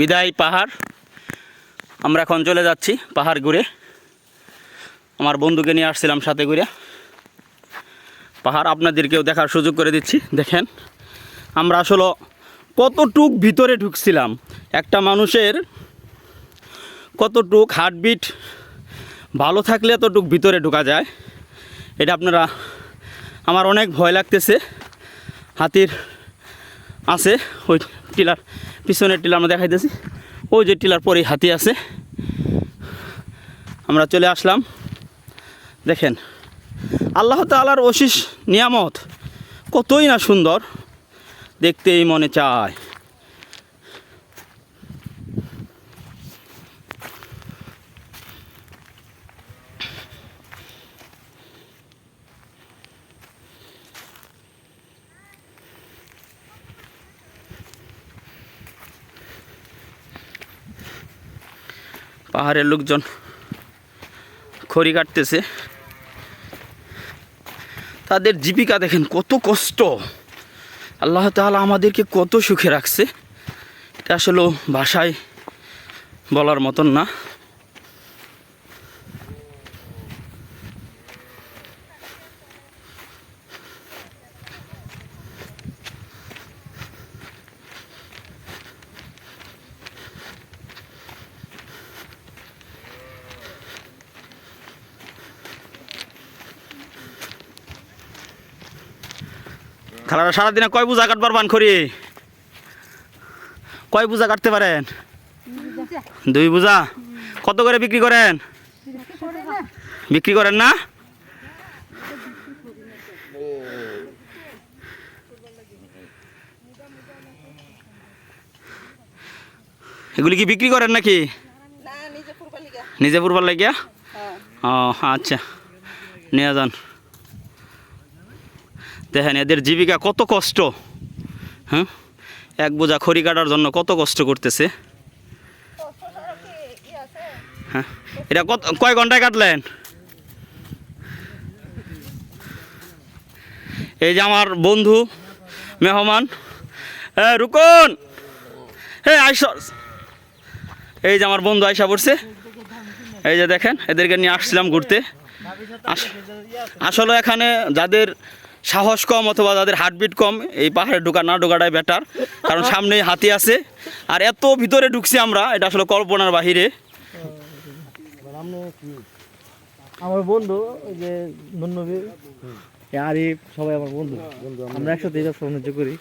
বিদায় পাহাড়। আমরা এখন চলে যাচ্ছি পাহাড় ঘুরে। আমার বন্ধুকে নিয়ে আসছিলাম সাথে ঘুরে। পাহাড় আপনাদেরকেও দেখার সুযোগ করে দিচ্ছি। দেখেন আমরা আসলে কতটুক ভিতরে ঢুকছিলাম, একটা মানুষের কতটুক হার্টবিট ভালো থাকলে এতটুক ভিতরে ঢোকা যায়, এটা আপনারা, আমার অনেক ভয় লাগতেছে। হাতির আছে ওই টিলার পিছনের টিলার আমরা দেখাইতেছি, ওই যে টিলার পরেই হাতি আছে। আমরা চলে আসলাম। দেখেন আল্লাহ তাআলার অশেষ নিয়ামত, কতই না সুন্দর, দেখতেই মনে চায়। পাহাড়ের লোকজন খড়ি কাটতেছে, তাদের জীবিকা দেখেন কত কষ্ট। আল্লাহ তাআলা আমাদেরকে কত সুখে রাখছে, এটা আসলে ভাষায় বলার মতন না। খালারা সারাদিনে কয় বোঝা কাটবার বান করি? কয় বোঝা কাটতে পারেন? 2 বোঝা। কত করে বিক্রি করেন? বিক্রি করেন না? এগুলি কি বিক্রি করেন নাকি? নিজে পূর্বার লাগিয়া? ও আচ্ছা, নিয়ে যান। দেখেন এদের জীবিকা কত কষ্ট। হ্যাঁ, 1 বোঝা খড়ি কাটার জন্য কত কষ্ট করতেছে। হ্যাঁ, এটা কয় ঘন্টায় কাটলেন? এই যে আমার বন্ধু মেহমান, রুকন, এই যে আমার বন্ধু আয়সা পড়ছে। এই যে দেখেন এদেরকে নিয়ে আসছিলাম ঘুরতে। আসলে এখানে যাদের সাহস কম অথবা যাদের হার্টবিট কম, এই পাহাড়ে না ঢোকাটাই বেটার, কারণ সামনেই হাতি আছে। আর এত ভিতরে ঢুকছি আমরা, এটা আসলে কল্পনার বাহিরে। আমার বন্ধু ওই যে নন্নবীর আরিফ, সবাই আমার বন্ধু। আমরা একসাথে বাণিজ্য করি।